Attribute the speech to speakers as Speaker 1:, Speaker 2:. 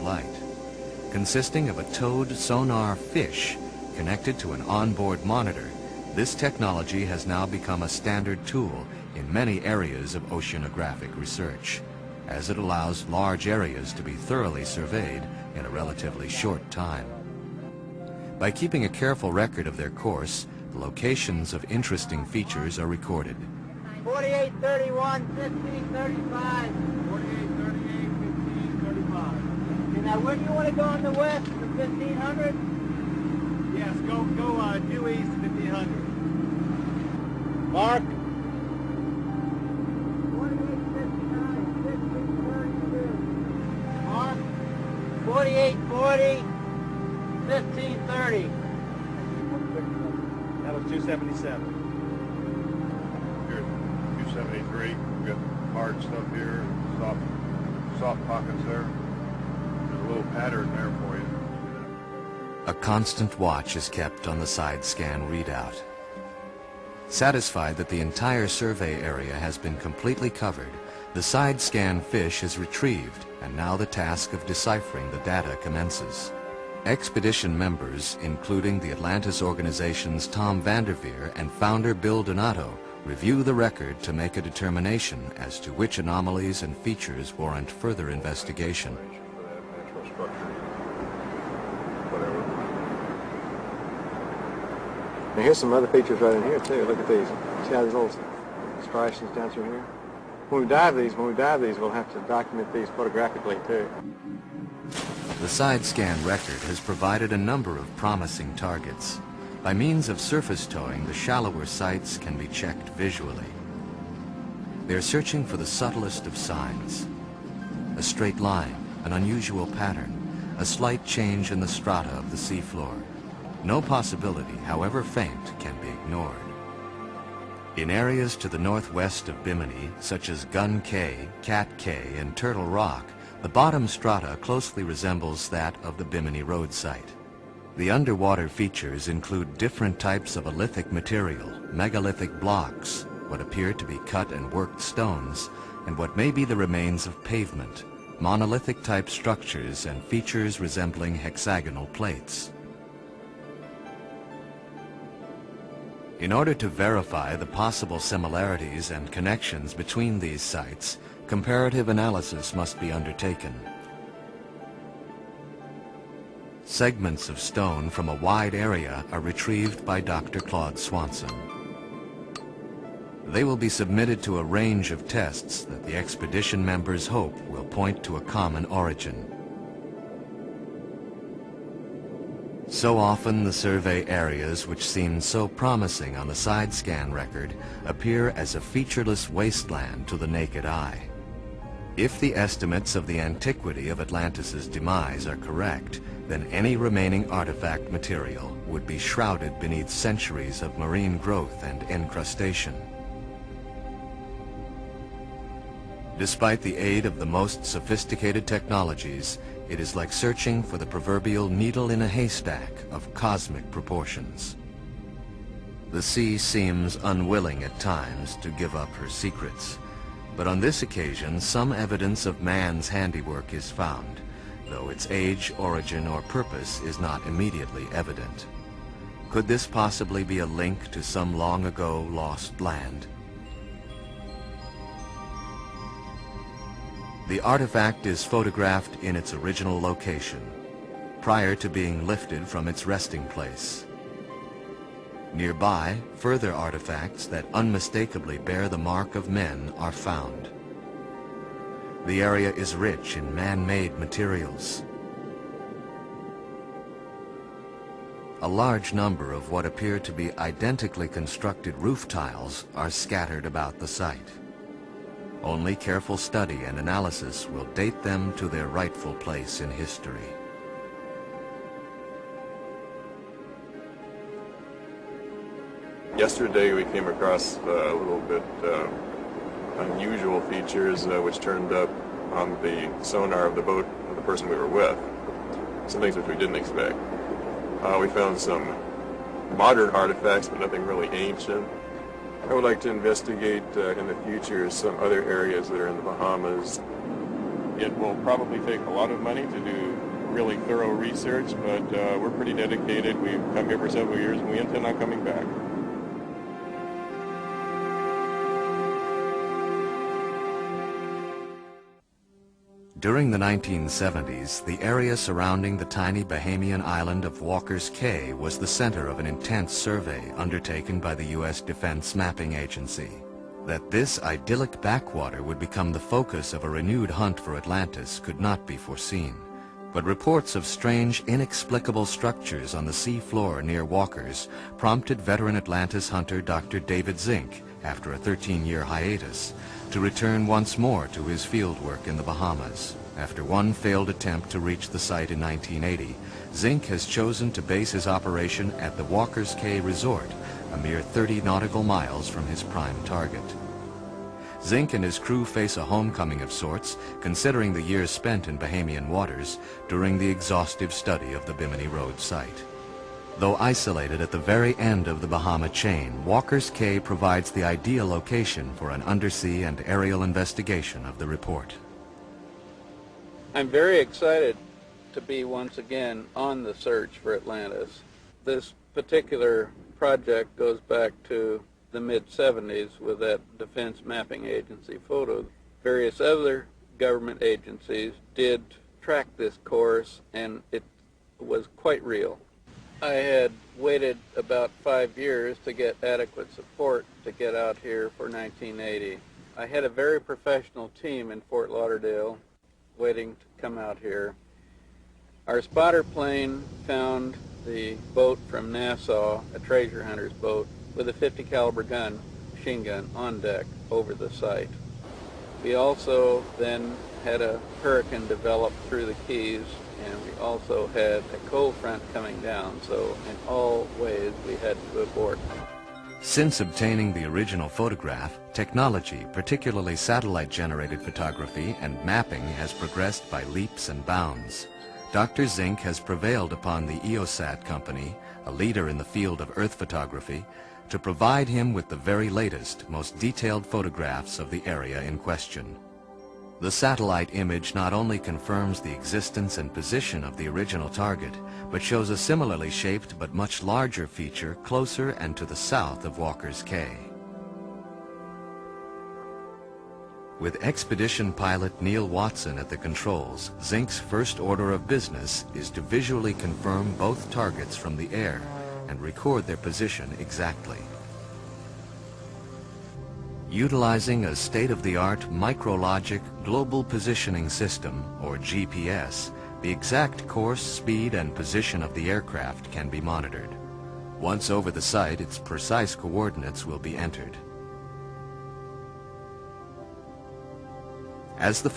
Speaker 1: light. Consisting of a towed sonar fish connected to an onboard monitor, this technology has now become a standard tool in many areas of oceanographic research, as it allows large areas to be thoroughly surveyed in a relatively short time. By keeping a careful record of their course, the locations of interesting features are recorded.
Speaker 2: 4831, 1535.
Speaker 3: 4838, 1535.
Speaker 2: Okay, now where do you want to go in the west? To 1500?
Speaker 3: Yes, go due east to 1500.
Speaker 2: Mark. 4840, 1530.
Speaker 3: That was 277.
Speaker 4: Here's 273. We've got hard stuff here, soft pockets there. There's a little pattern there for you.
Speaker 1: A constant watch is kept on the side scan readout. Satisfied that the entire survey area has been completely covered, the side scan fish is retrieved, and now the task of deciphering the data commences. Expedition members, including the Atlantis organization's Tom Vanderveer and founder Bill Donato, review the record to make a determination as to which anomalies and features warrant further investigation.
Speaker 5: Now here's some other features right in here too. Look at these. See how these little striations down through here? When we dive these, we'll have to document these photographically too.
Speaker 1: The side scan record has provided a number of promising targets. By means of surface towing, the shallower sites can be checked visually. They're searching for the subtlest of signs. A straight line, an unusual pattern, a slight change in the strata of the seafloor. No possibility, however faint, can be ignored. In areas to the northwest of Bimini, such as Gun Cay, Cat Cay, and Turtle Rock, the bottom strata closely resembles that of the Bimini Road site. The underwater features include different types of a lithic material, megalithic blocks, what appear to be cut and worked stones, and what may be the remains of pavement, monolithic-type structures and features resembling hexagonal plates. In order to verify the possible similarities and connections between these sites, comparative analysis must be undertaken. Segments of stone from a wide area are retrieved by Dr. Claude Swanson. They will be submitted to a range of tests that the expedition members hope will point to a common origin. So often the survey areas which seem so promising on the side scan record appear as a featureless wasteland to the naked eye. If the estimates of the antiquity of Atlantis's demise are correct, then any remaining artifact material would be shrouded beneath centuries of marine growth and incrustation. Despite the aid of the most sophisticated technologies, it is like searching for the proverbial needle in a haystack of cosmic proportions. The sea seems unwilling at times to give up her secrets, but on this occasion some evidence of man's handiwork is found, though its age, origin, or purpose is not immediately evident. Could this possibly be a link to some long ago lost land? The artifact is photographed in its original location, prior to being lifted from its resting place. Nearby, further artifacts that unmistakably bear the mark of men are found. The area is rich in man-made materials. A large number of what appear to be identically constructed roof tiles are scattered about the site. Only careful study and analysis will date them to their rightful place in history.
Speaker 6: Yesterday we came across a little bit unusual features which turned up on the sonar of the boat of the person we were with. Some things which we didn't expect. We found some modern artifacts, but nothing really ancient. I would like to investigate in the future some other areas that are in the Bahamas. It will probably take a lot of money to do really thorough research, but we're pretty dedicated. We've come here for several years, and we intend on coming back.
Speaker 1: During the 1970s, the area surrounding the tiny Bahamian island of Walker's Cay was the center of an intense survey undertaken by the U.S. Defense Mapping Agency. That this idyllic backwater would become the focus of a renewed hunt for Atlantis could not be foreseen. But reports of strange, inexplicable structures on the sea floor near Walker's prompted veteran Atlantis hunter Dr. David Zink, after a 13-year hiatus, to return once more to his fieldwork in the Bahamas. After one failed attempt to reach the site in 1980, Zink has chosen to base his operation at the Walker's Cay Resort, a mere 30 nautical miles from his prime target. Zink and his crew face a homecoming of sorts, considering the years spent in Bahamian waters during the exhaustive study of the Bimini Road site. Though isolated at the very end of the Bahama chain, Walker's Cay provides the ideal location for an undersea and aerial investigation of the report.
Speaker 7: I'm very excited to be once again on the search for Atlantis. This particular project goes back to the mid-70s with that Defense Mapping Agency photo. Various other government agencies did track this course, and it was quite real. I had waited about 5 years to get adequate support to get out here for 1980. I had a very professional team in Fort Lauderdale waiting to come out here. Our spotter plane found the boat from Nassau, a treasure hunter's boat, with a 50 caliber gun, machine gun, on deck over the site. We also then had a hurricane develop through the Keys, and we also had a cold front coming down, so in all ways we had to abort.
Speaker 1: Since obtaining the original photograph, technology, particularly satellite-generated photography and mapping, has progressed by leaps and bounds. Dr. Zink has prevailed upon the EOSat company, a leader in the field of Earth photography, to provide him with the very latest, most detailed photographs of the area in question. The satellite image not only confirms the existence and position of the original target, but shows a similarly shaped but much larger feature closer and to the south of Walker's Cay. With expedition pilot Neil Watson at the controls, Zink's first order of business is to visually confirm both targets from the air and record their position exactly. Utilizing a state-of-the-art micrologic global positioning system, or GPS, the exact course, speed, and position of the aircraft can be monitored. Once over the site, its precise coordinates will be entered. As the